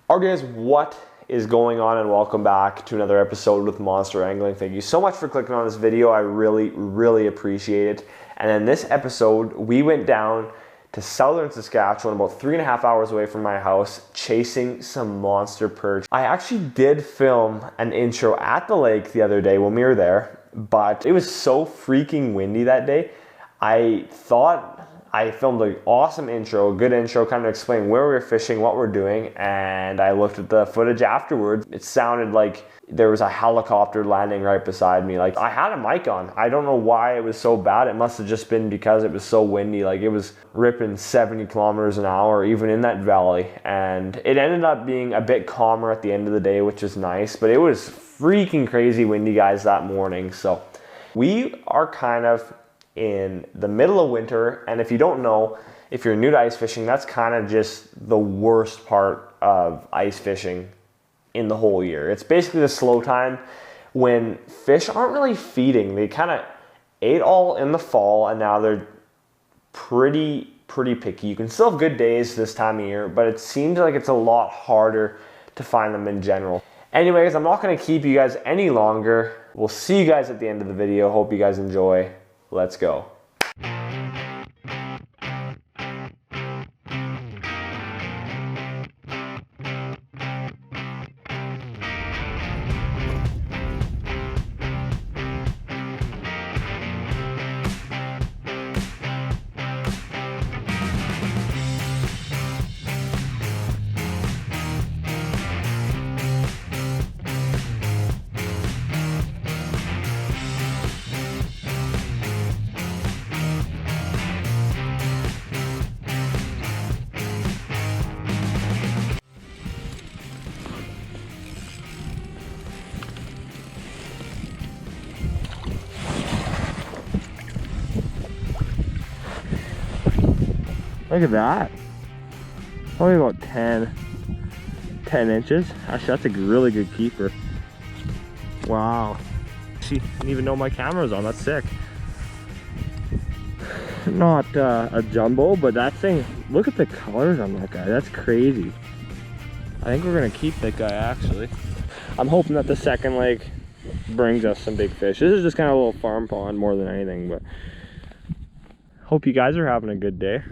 Alright guys, what is going on, and welcome back to another episode with Monster Angling. Thank you so much for clicking on this video. I really appreciate it. And in this episode, we went down to southern Saskatchewan, about 3.5 hours away from my house, chasing some monster perch. I actually did film an intro at the lake the other day when we were there, but it was so freaking windy that day. I thought I filmed an awesome intro, a good intro, kind of explaining where we were fishing, what we're doing, and I looked at the footage afterwards. It sounded like there was a helicopter landing right beside me. Like, I had a mic on. I don't know why it was so bad. It must have just been because it was so windy. Like, it was ripping 70 kilometers an hour, even in that valley. And it ended up being a bit calmer at the end of the day, which is nice. But it was freaking crazy windy, guys, that morning. So we are kind of in the middle of winter, and if you don't know, if you're new to ice fishing, that's kind of just the worst part of ice fishing in the whole year. It's basically the slow time when fish aren't really feeding. They kind of ate all in the fall, and now they're pretty picky. You can still have good days this time of year, but it seems like it's a lot harder to find them in general. Anyways, I'm not going to keep you guys any longer. We'll see you guys at the end of the video. Hope you guys enjoy. Let's go. Look at that. Only about 10 inches. Actually, that's a really good keeper. Wow. She didn't even know my camera was on. That's sick. Not a jumbo, but that thing, look at the colors on that guy. That's crazy. I think we're gonna keep that guy, actually. I'm hoping that the second lake brings us some big fish. This is just kind of a little farm pond more than anything, but hope you guys are having a good day.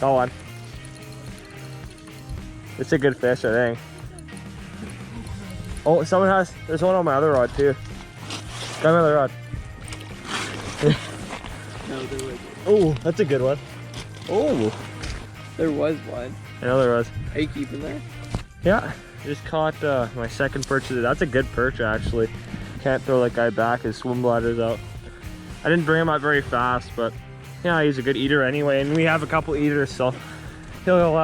Go on. It's a good fish, I think. Oh, there's one on my other rod too. Got my other rod. Oh, that's a good one. Oh, there was one. I know there was. Are you keeping there? Yeah, just caught my second perch today. That's a good perch, actually. Can't throw that guy back, his swim bladder's out. I didn't bring him out very fast, but yeah, he's a good eater anyway, and we have a couple eaters, so he'll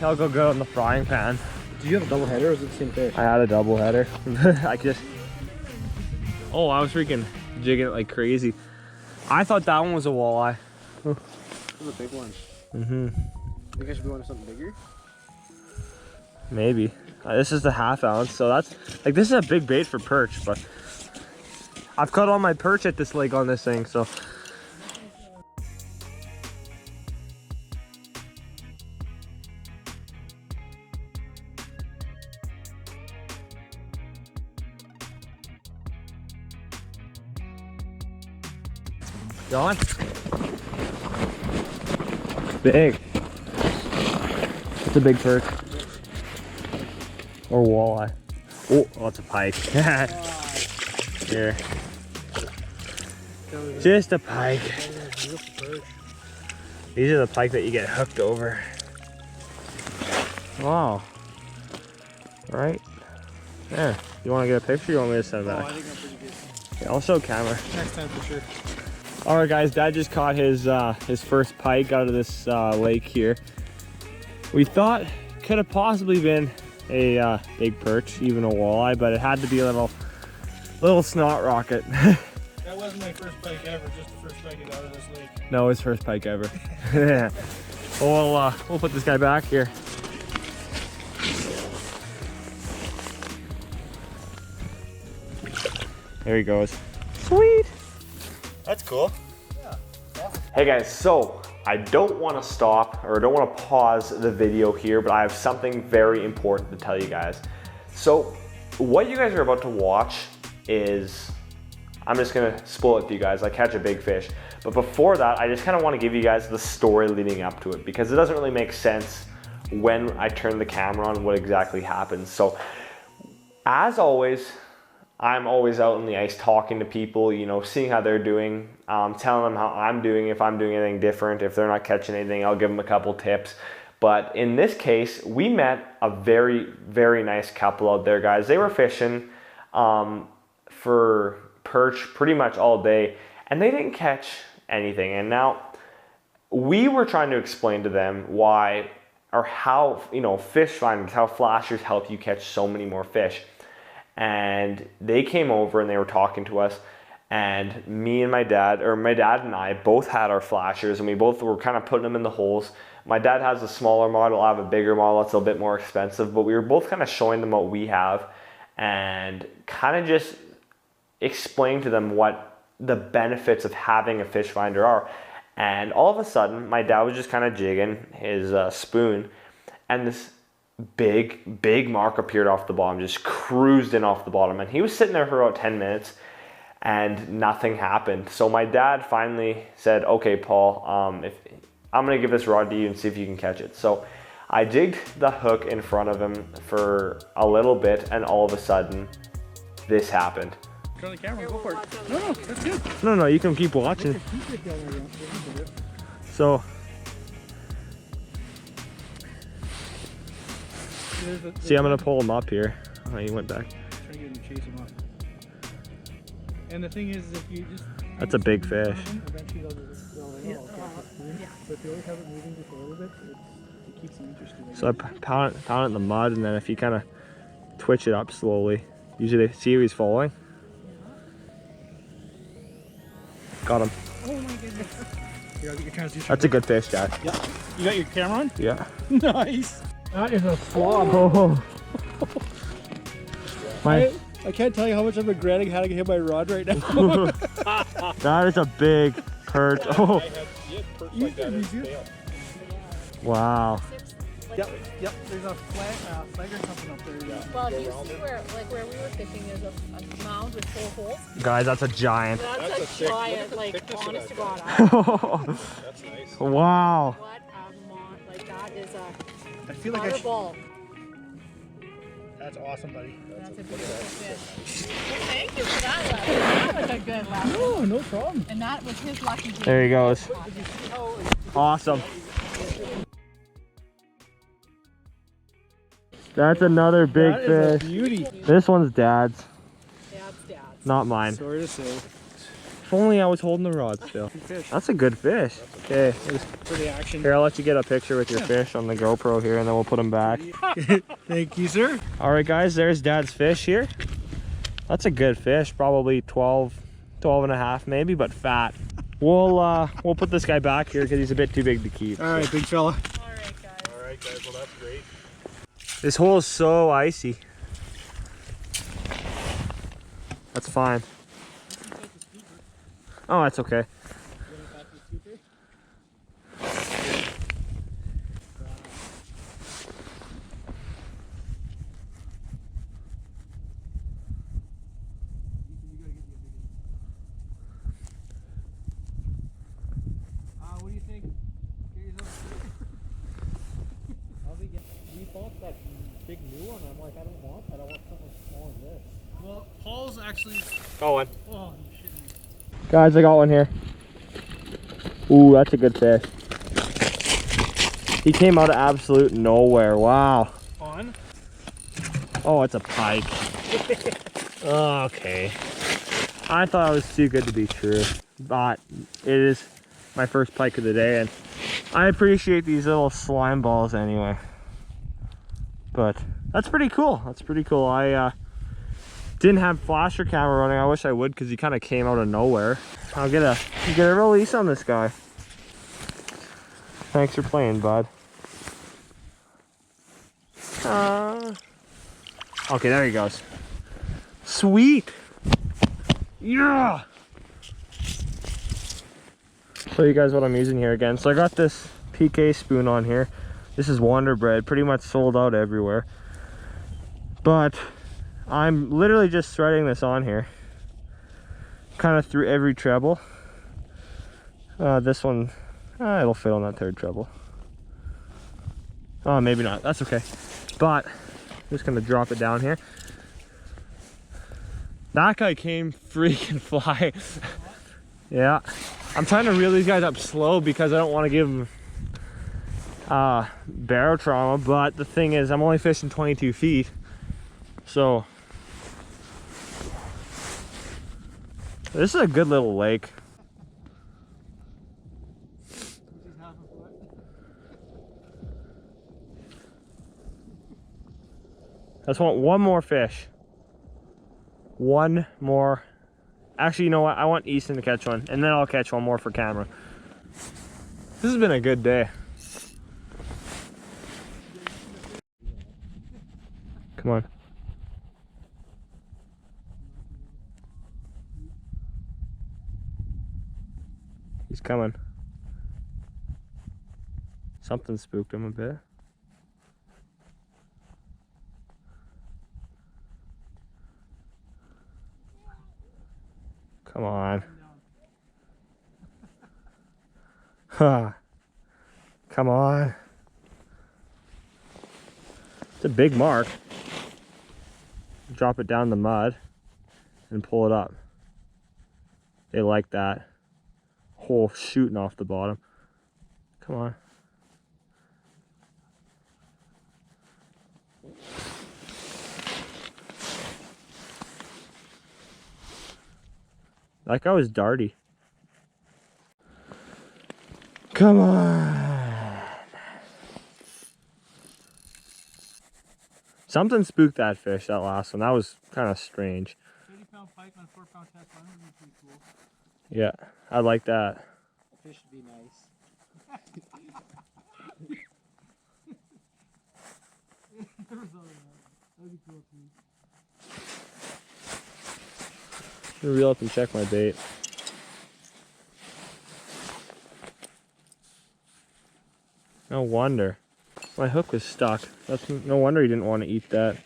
go good on the frying pan. Did you have a double header, or was it the same fish? I had a double header. I was freaking jigging it like crazy. I thought that one was a walleye. This is a big one. I think I should be wanting something bigger. Maybe. This is the 1/2 ounce, so that's like, this is a big bait for perch, but I've caught all my perch at this lake on this thing, so. John? Big. It's a big perch. Or walleye. Oh, it's a pike. Here. Just a pike. These are the pike that you get hooked over. Wow. Right? There. You want to get a picture? Or you want me to send that? I think I'm pretty good. Yeah, I'll show camera. Next time for sure. All right, guys, Dad just caught his first pike out of this lake here. We thought could have possibly been a big perch, even a walleye, but it had to be a little snot rocket. That wasn't my first pike ever, just the first pike I got out of this lake. No, his first pike ever. Yeah. Well, we'll put this guy back here. There he goes. Sweet. That's cool. Yeah, awesome. Hey guys, so I don't want to stop or don't want to pause the video here, but I have something very important to tell you guys. So what you guys are about to watch is, I'm just gonna spoil it to you guys. I catch a big fish. But before that, I just kind of want to give you guys the story leading up to it, because it doesn't really make sense when I turn the camera on what exactly happens. So as always, I'm always out on the ice talking to people, you know, seeing how they're doing, telling them how I'm doing, if I'm doing anything different, if they're not catching anything, I'll give them a couple tips. But in this case, we met a very, very nice couple out there, guys. They were fishing for perch pretty much all day, and they didn't catch anything. And now we were trying to explain to them why, or how, you know, fish finders, how flashers help you catch so many more fish. And they came over and they were talking to us, and me and my dad, or my dad and I both had our flashers, and we both were kind of putting them in the holes. My dad has a smaller model, I have a bigger model, it's a bit more expensive, but we were both kind of showing them what we have and kind of just explaining to them what the benefits of having a fish finder are. And all of a sudden, my dad was just kind of jigging his spoon, and this big mark appeared off the bottom, just cruised in off the bottom, and he was sitting there for about 10 minutes and nothing happened. So my dad finally said, okay, Paul, if I'm gonna give this rod to you and see if you can catch it. So I jigged the hook in front of him for a little bit, and all of a sudden this happened. Turn the camera, go for it. No, that's good. No, you can keep watching. So see, I'm gonna pull him up here. Oh, he went back. Try to get him to chase him up. And the thing is, if you just... That's a big fish. Eventually they'll but if you always have it moving just a little bit, it keeps them interested. So I pound it in the mud, and then if you kind of twitch it up slowly, usually see how he's falling. Got him. Oh my goodness. Here, I'll get your transition. That's a good fish, Dad. Yeah. You got your camera on? Yeah. Nice. That is a slob. Oh. I can't tell you how much I'm regretting having hit my rod right now. That is a big perch. Oh. Wow. Yep. There's a flag or something up there. Yeah. Well, you see where we were fishing, there's a mound with 4 holes. Guys, that's a giant. That's a giant, like, honest to God. That's nice. Wow. What a like that is a I feel like I should... ball. That's awesome, buddy. That's a beautiful fish. Well, thank you for that. That was a good lesson. Oh, no problem. And that was his lucky game. There he goes. Awesome. That's another big that fish. Is a beauty. This one's Dad's. Dad's. Not mine. Sorry to say. If only I was holding the rod still. That's a good fish. Okay. For the action. Here, I'll let you get a picture with your fish on the GoPro here, and then we'll put them back. Thank you, sir. All right, guys, there's Dad's fish here. That's a good fish, probably 12 and a half maybe, but fat. We'll put this guy back here because he's a bit too big to keep. All right, big fella. All right, guys, well, that's great. This hole is so icy. That's fine. Oh, that's okay. What do you think? We bought that big new one. I'm like, I don't want something as small as this. Well, Paul's actually... Got one. Oh, you shouldn't. Guys, I got one here. Ooh, that's a good fish. He came out of absolute nowhere. Wow. On? Oh, it's a pike. Okay. I thought it was too good to be true. but it is my first pike of the day, and I appreciate these little slime balls anyway. But that's pretty cool. That's pretty cool. I didn't have flasher camera running. I wish I would, because he kind of came out of nowhere. I'll get a release on this guy. Thanks for playing, bud. Okay, there he goes. Sweet. Yeah. Show you guys what I'm using here again. So I got this PK spoon on here. This is Wonder Bread, pretty much sold out everywhere. But I'm literally just threading this on here, kind of through every treble. This one, it'll fit on that third treble. Oh, maybe not. That's okay. But I'm just gonna drop it down here. That guy came freaking fly. Yeah, I'm trying to reel these guys up slow because I don't want to give them barrow trauma. But the thing is, I'm only fishing 22 feet, so this is a good little lake. I just want one more fish. One more. Actually, you know what? I want Easton to catch one, and then I'll catch one more for camera. This has been a good day. Come on. He's coming. Something spooked him a bit. Come on. Huh. Come on. It's a big mark. Drop it down in the mud and pull it up. They like that. Hole shooting off the bottom. Come on. That guy was darty. Come on. Something spooked that fish, that last one. That was kind of strange. 30-pound pike on a 4-pound test. That would be pretty cool. Yeah, I like that. The fish would be nice. That would be cool too. I'm gonna reel up and check my bait. No wonder. My hook was stuck. That's no wonder he didn't want to eat that.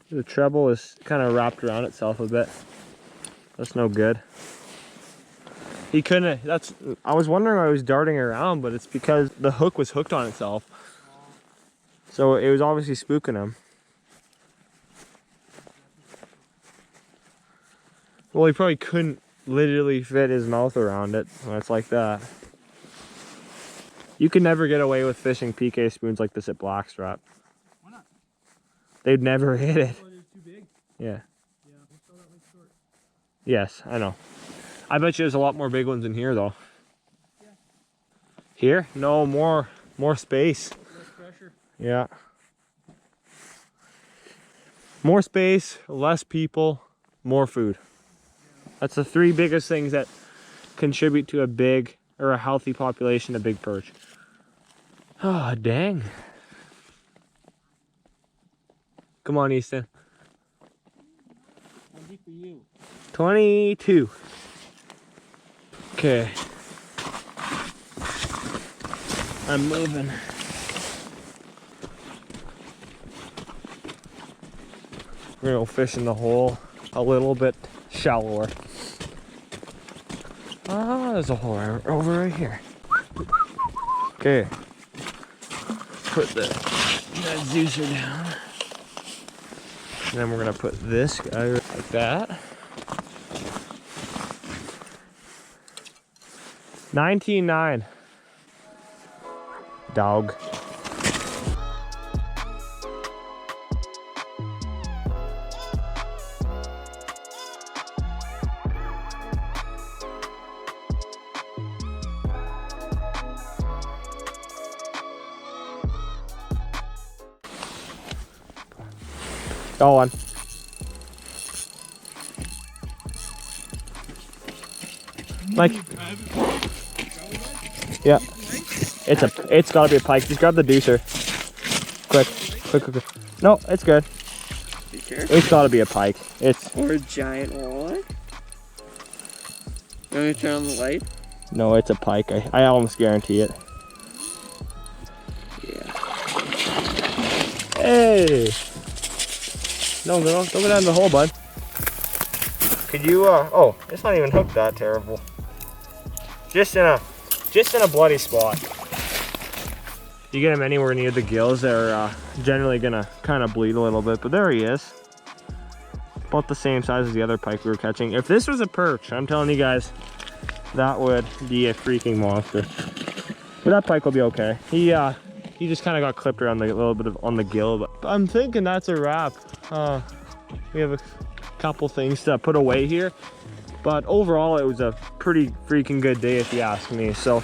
The treble is kind of wrapped around itself a bit. That's no good. He couldn't. I was wondering why he was darting around, but it's because the hook was hooked on itself. So it was obviously spooking him. Well, he probably couldn't literally fit his mouth around it when it's like that. You can never get away with fishing PK spoons like this at Blackstrap. Why not? They'd never hit it. Oh, they're too big? Yeah. Yeah, we'll throw that one short. Yes, I know. I bet you there's a lot more big ones in here though. Yeah. Here? No, more space. Less pressure. Yeah. More space, less people, more food. That's the three biggest things that contribute to a big or a healthy population of big perch. Oh, dang. Come on, Easton. How deep are you? 22. Okay. I'm moving. We're gonna go fish in the hole a little bit shallower. Ah, there's a hole over right here. Okay. Put that Zeuser down. And then we're gonna put this guy like that. 19.9. Dog. Got one. Like, yeah, it's gotta be a pike. Just grab the deucer. Quick. No, it's good. It's gotta be a pike. Or a giant walleye. You want me to turn on the light? No, it's a pike. I almost guarantee it. Yeah. Hey! No, don't go down the hole, bud. Could you, oh, it's not even hooked that terrible. Just in a bloody spot. You get him anywhere near the gills, they're generally gonna kind of bleed a little bit, but there he is. About the same size as the other pike we were catching. If this was a perch, I'm telling you guys, that would be a freaking monster. But that pike will be okay. He just kind of got clipped around a little bit on the gill, but I'm thinking that's a wrap. We have a couple things to put away here, but overall it was a pretty freaking good day if you ask me. So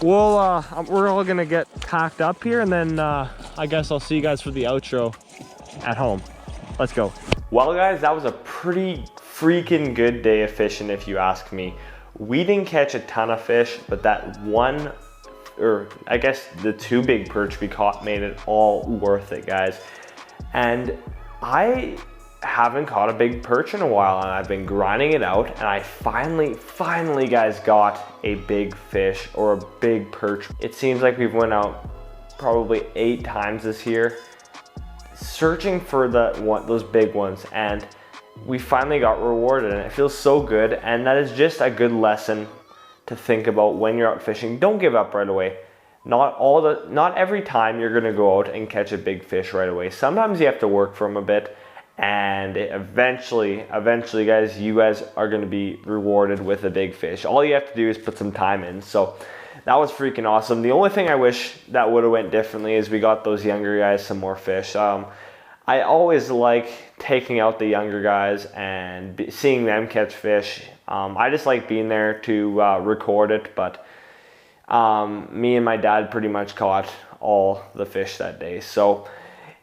we're all gonna get packed up here, and then I guess I'll see you guys for the outro at home. Let's go. Well guys, that was a pretty freaking good day of fishing if you ask me. We didn't catch a ton of fish, but that one, or I guess the two big perch we caught made it all worth it, guys. And I haven't caught a big perch in a while, and I've been grinding it out, and I finally guys got a big fish or a big perch. It seems like we've went out probably 8 times this year searching for those big ones, and we finally got rewarded, and it feels so good. And that is just a good lesson to think about when you're out fishing. Don't give up right away. Not every time you're gonna go out and catch a big fish right away. Sometimes you have to work for them a bit, and eventually guys, you guys are gonna be rewarded with a big fish. All you have to do is put some time in. So that was freaking awesome. The only thing I wish that would have went differently is we got those younger guys some more fish. I always like taking out the younger guys and seeing them catch fish. I just like being there to record it, but me and my dad pretty much caught all the fish that day. So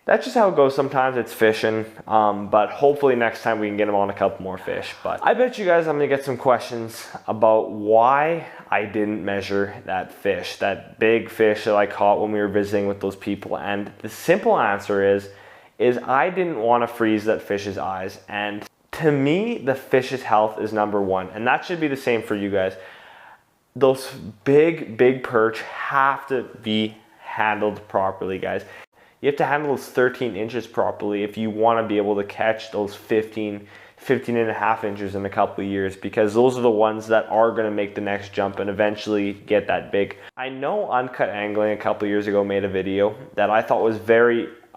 that's just how it goes. Sometimes it's fishing, but hopefully next time we can get them on a couple more fish. But I bet you guys I'm gonna get some questions about why I didn't measure that fish, that big fish that I caught when we were visiting with those people. And the simple answer is I didn't want to freeze that fish's eyes. And to me, the fish's health is number one, and that should be the same for you guys. Those big perch have to be handled properly, guys. You have to handle those 13 inches properly if you want to be able to catch those 15 and a half inches in a couple of years, because those are the ones that are going to make the next jump and eventually get that big. I know Uncut Angling a couple of years ago made a video that I thought was a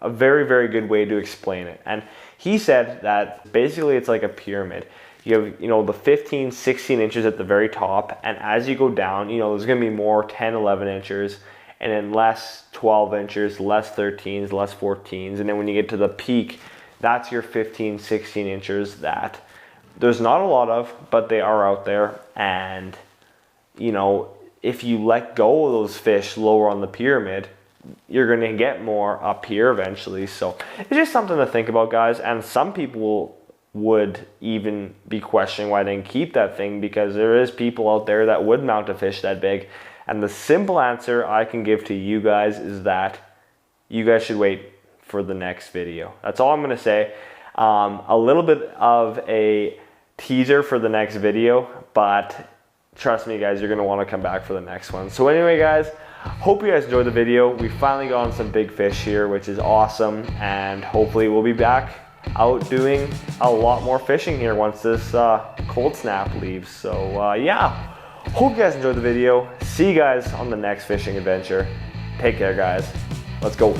very good way to explain it. And he said that basically it's like a pyramid. You have, the 15, 16 inches at the very top, and as you go down, there's going to be more 10, 11 inches, and then less 12 inches, less 13s, less 14s, and then when you get to the peak, that's your 15, 16 inches that there's not a lot of, but they are out there. And if you let go of those fish lower on the pyramid, you're going to get more up here eventually. So it's just something to think about, guys. And some people would even be questioning why they didn't keep that thing, because there is people out there that would mount a fish that big. And the simple answer I can give to you guys is that you guys should wait for the next video. That's all I'm going to say. A little bit of a teaser for the next video, but trust me guys, you're going to want to come back for the next one. So anyway guys, hope you guys enjoyed the video. We finally got on some big fish here, which is awesome, and hopefully we'll be back out doing a lot more fishing here once this cold snap leaves. So yeah, hope you guys enjoyed the video. See you guys on the next fishing adventure. Take care guys. Let's go.